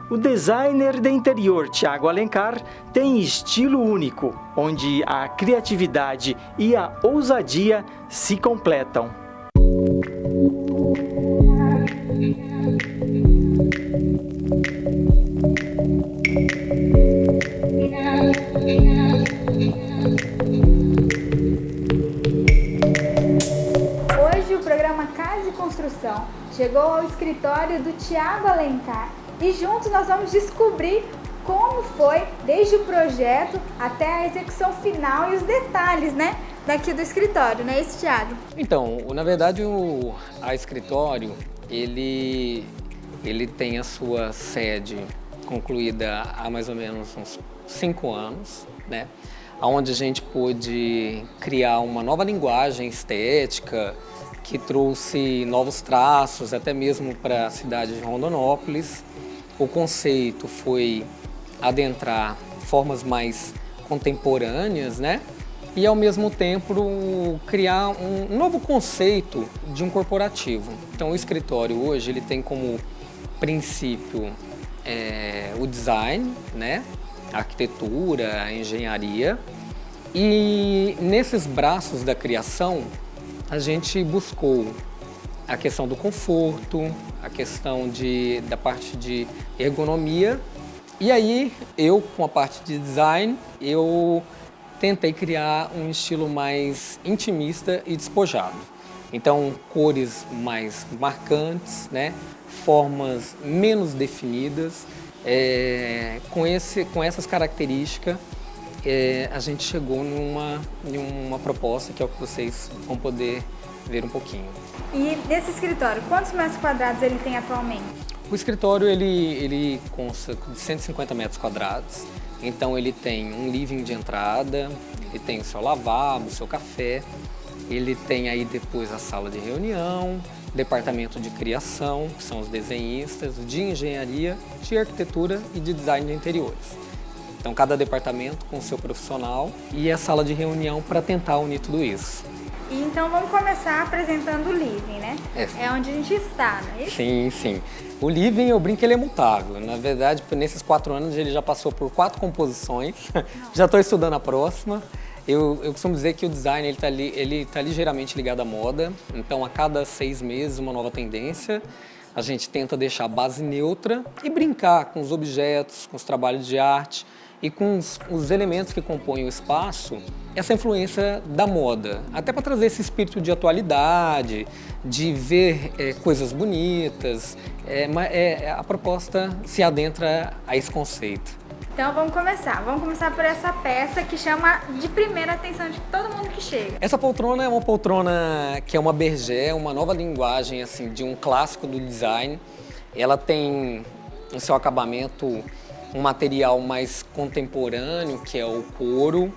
O designer de interior Thiago Alencar tem estilo único, onde a criatividade e a ousadia se completam. Hoje o programa Casa e Construção chegou ao escritório do Thiago Alencar e juntos nós vamos descobrir como foi desde o projeto até a execução final e os detalhes, né, daqui do escritório, não é isso, Thiago? Então, na verdade, a escritório, ele tem a sua sede concluída há mais ou menos uns 5 anos, né? Onde a gente pôde criar uma nova linguagem estética que trouxe novos traços, até mesmo para a cidade de Rondonópolis. O conceito foi adentrar formas mais contemporâneas, né? E ao mesmo tempo criar um novo conceito de um corporativo. Então o escritório hoje ele tem como princípio o design, né? A arquitetura, a engenharia. E nesses braços da criação a gente buscou a questão do conforto, a questão da parte de ergonomia. E aí eu, com a parte de design, eu tentei criar um estilo mais intimista e despojado. Então, cores mais marcantes, né? Formas menos definidas. Com essas características, a gente chegou numa proposta que é o que vocês vão poder ver um pouquinho. E desse escritório, quantos metros quadrados ele tem atualmente? O escritório ele consta de 150 metros quadrados. Então ele tem um living de entrada, ele tem o seu lavabo, o seu café, ele tem aí depois a sala de reunião, departamento de criação, que são os desenhistas, de engenharia, de arquitetura e de design de interiores. Então cada departamento com o seu profissional e a sala de reunião para tentar unir tudo isso. E então vamos começar apresentando o living, né? É onde a gente está, não é isso? Sim, sim. O living, eu brinco que ele é mutável. Na verdade, nesses 4 anos ele já passou por 4 composições. Já estou estudando a próxima. Eu costumo dizer que o design ele tá ligeiramente ligado à moda. Então a cada 6 meses uma nova tendência. A gente tenta deixar a base neutra e brincar com os objetos, com os trabalhos de arte e com os elementos que compõem o espaço, essa influência da moda, até para trazer esse espírito de atualidade, de ver coisas bonitas. A proposta se adentra a esse conceito. Então vamos começar por essa peça que chama de primeira atenção de todo mundo que chega. Essa poltrona é uma poltrona que é uma bergère, uma nova linguagem assim, de um clássico do design. Ela tem no seu acabamento um material mais contemporâneo, que é o couro,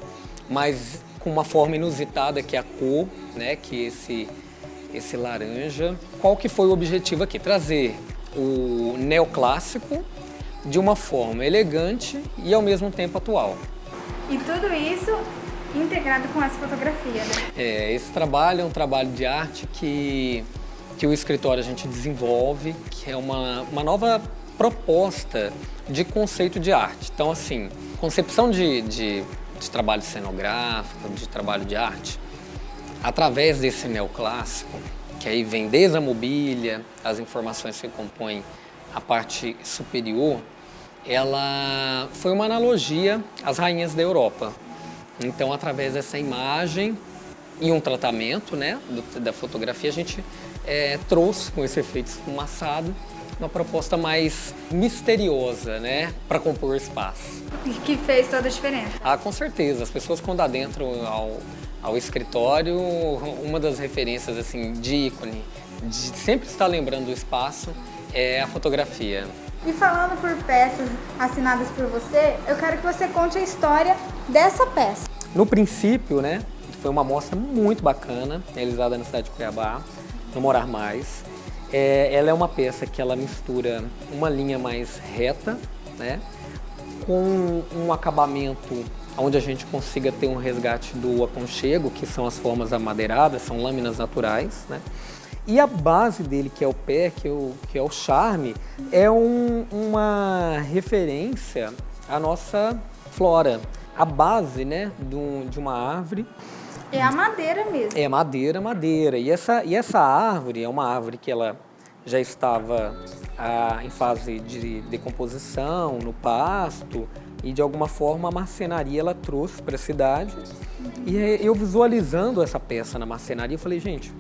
mas com uma forma inusitada, que é a cor, né, que é esse laranja. Qual que foi o objetivo aqui? Trazer o neoclássico de uma forma elegante e ao mesmo tempo atual. E tudo isso integrado com essa fotografia, né? Esse trabalho é um trabalho de arte que o escritório a gente desenvolve, que é uma nova proposta de conceito de arte. Então, assim, concepção de trabalho cenográfico, de trabalho de arte, através desse neoclássico, que aí vem desde a mobília, as informações que compõem a parte superior, ela foi uma analogia às rainhas da Europa. Então, através dessa imagem e um tratamento, né, da fotografia, a gente trouxe com esse efeito esfumaçado uma proposta mais misteriosa, né, para compor o espaço. Que fez toda a diferença. Ah, com certeza. As pessoas quando adentram ao escritório, uma das referências assim de ícone, de sempre estar lembrando do espaço, é a fotografia. E falando por peças assinadas por você, eu quero que você conte a história dessa peça. No princípio, né, foi uma mostra muito bacana, realizada na cidade de Cuiabá, no Morar Mais. Ela é uma peça que ela mistura uma linha mais reta, né, com um acabamento onde a gente consiga ter um resgate do aconchego, que são as formas amadeiradas, são lâminas naturais, né, E a base dele, que é o pé, que é o charme, é uma referência à nossa flora. A base, né, de uma árvore. É a madeira mesmo. É madeira. E essa árvore é uma árvore que ela já estava em fase de decomposição, no pasto, e de alguma forma a marcenaria ela trouxe para a cidade. E eu visualizando essa peça na marcenaria, eu falei, gente,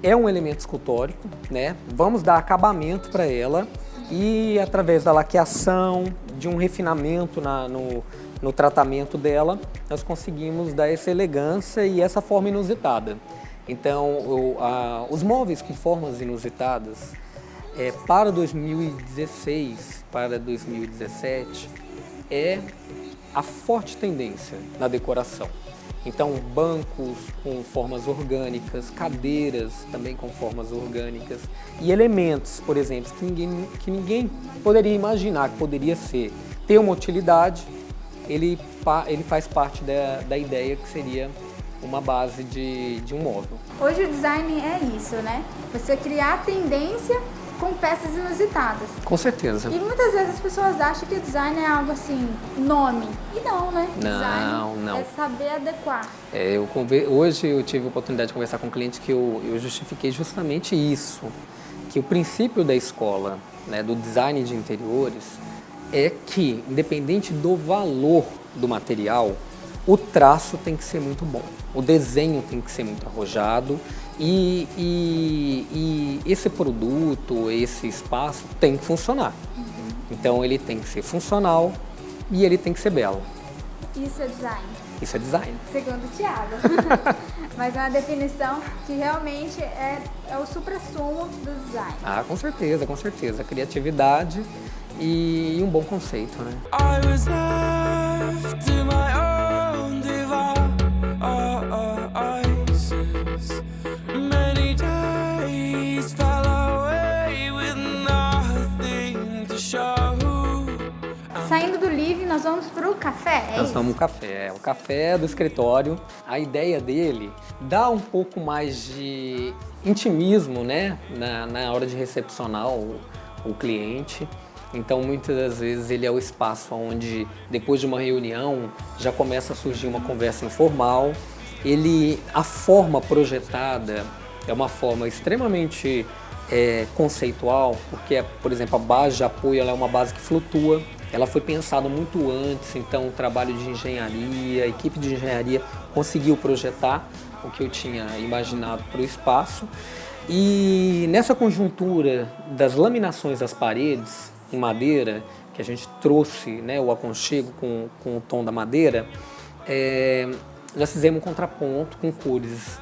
é um elemento escultórico, né? Vamos dar acabamento para ela e através da laqueação, de um refinamento no tratamento dela, nós conseguimos dar essa elegância e essa forma inusitada. Então, os móveis com formas inusitadas, para 2016, para 2017, é a forte tendência na decoração. Então, bancos com formas orgânicas, cadeiras também com formas orgânicas e elementos, por exemplo, que ninguém poderia imaginar que poderia ter uma utilidade, ele faz parte da ideia que seria uma base de um móvel. Hoje o design é isso, né? Você criar tendência com peças inusitadas. Com certeza. E muitas vezes as pessoas acham que o design é algo assim, nome. E não, né? Não. É saber adequar. Hoje eu tive a oportunidade de conversar com um cliente que eu justifiquei justamente isso, que o princípio da escola, né, do design de interiores, é que, independente do valor do material, o traço tem que ser muito bom, o desenho tem que ser muito arrojado e esse produto, esse espaço tem que funcionar. Então ele tem que ser funcional e ele tem que ser belo. Isso é design? Isso é design. Segundo o Thiago. Mas é uma definição que realmente é o suprassumo do design. Ah, com certeza. Criatividade e um bom conceito, né? I was left to my own devices. Many days fell away with nothing to show. Saindo do livre, nós vamos pro café, Nós vamos ao café. O café do escritório, a ideia dele dá um pouco mais de intimismo, né? Na hora de recepcionar o cliente. Então, muitas das vezes, ele é o espaço onde, depois de uma reunião, já começa a surgir uma conversa informal. A forma projetada é uma forma extremamente conceitual, porque, por exemplo, a base de apoio ela é uma base que flutua. Ela foi pensada muito antes, então o trabalho de engenharia, a equipe de engenharia conseguiu projetar o que eu tinha imaginado para o espaço. E nessa conjuntura das laminações das paredes, em madeira, que a gente trouxe, né, o aconchego com o tom da madeira, nós fizemos um contraponto com cores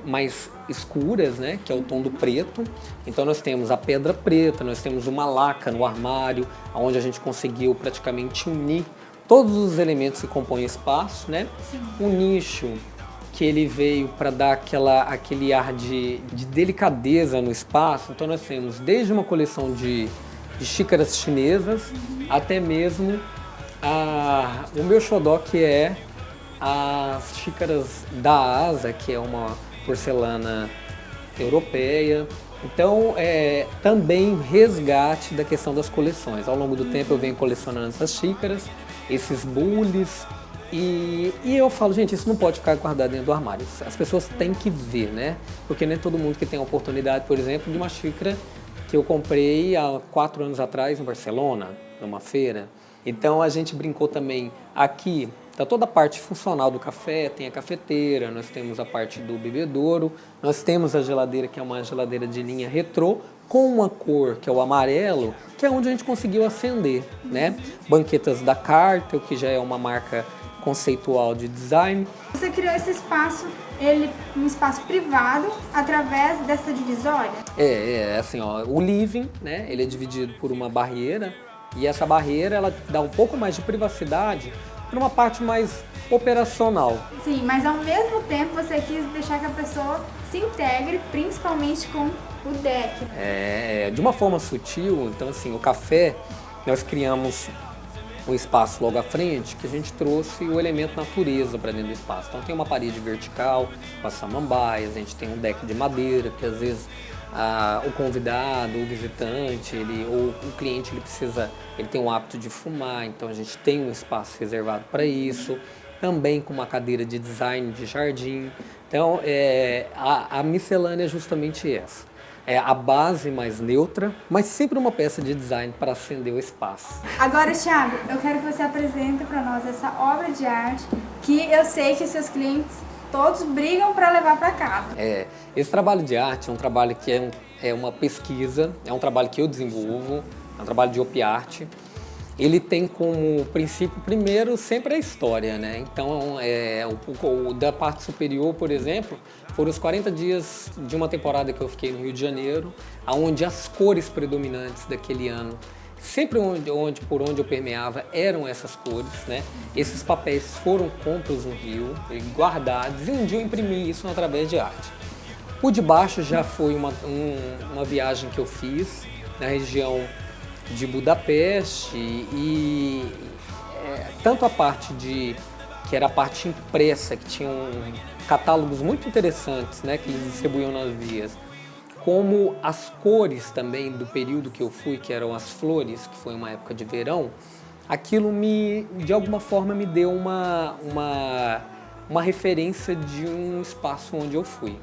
mais escuras, né, que é o tom do preto. Então nós temos a pedra preta, nós temos uma laca no armário, onde a gente conseguiu praticamente unir todos os elementos que compõem o espaço, né? Um nicho que ele veio para dar aquele ar de delicadeza no espaço. Então nós temos desde uma coleção de xícaras chinesas, até mesmo o meu xodó, que é as xícaras da Asa, que é uma porcelana europeia. Então, também resgate da questão das coleções. Ao longo do tempo eu venho colecionando essas xícaras, esses bules, e eu falo, gente, isso não pode ficar guardado dentro do armário. As pessoas têm que ver, né? Porque nem todo mundo que tem a oportunidade, por exemplo, de uma xícara que eu comprei há 4 anos atrás em Barcelona, numa feira. Então a gente brincou também aqui, tá toda a parte funcional do café, tem a cafeteira, nós temos a parte do bebedouro, nós temos a geladeira, que é uma geladeira de linha retrô, com uma cor que é o amarelo, que é onde a gente conseguiu acender, né? Banquetas da Cartel, que já é uma marca conceitual de design. Você criou esse espaço, um espaço privado, através dessa divisória? Assim, ó, o living, né? Ele é dividido por uma barreira, e essa barreira ela dá um pouco mais de privacidade para uma parte mais operacional. Sim, mas ao mesmo tempo você quis deixar que a pessoa se integre, principalmente com o deck. De uma forma sutil. Então, assim, o café, nós criamos um espaço logo à frente, que a gente trouxe o elemento natureza para dentro do espaço. Então tem uma parede vertical com as samambaias, a gente tem um deck de madeira, que às vezes o convidado, o visitante, ou o cliente, ele tem o hábito de fumar, então a gente tem um espaço reservado para isso, também com uma cadeira de design de jardim. Então a miscelânea é justamente essa. É a base mais neutra, mas sempre uma peça de design para acender o espaço. Agora, Thiago, eu quero que você apresente para nós essa obra de arte que eu sei que seus clientes todos brigam para levar para casa. Esse trabalho de arte é um trabalho que é uma pesquisa, é um trabalho que eu desenvolvo, é um trabalho de op-art. Ele tem como princípio, primeiro, sempre a história, né? Então, da parte superior, por exemplo, foram os 40 dias de uma temporada que eu fiquei no Rio de Janeiro, onde as cores predominantes daquele ano, sempre por onde eu permeava, eram essas cores, né? Esses papéis foram compros no Rio, guardados, e um dia eu imprimi isso através de arte. O de baixo já foi uma viagem que eu fiz na região de Budapeste e tanto a parte que era a parte impressa, que tinham catálogos muito interessantes, né, que eles distribuíam nas vias, como as cores também do período que eu fui, que eram as flores, que foi uma época de verão, aquilo de alguma forma me deu uma referência de um espaço onde eu fui.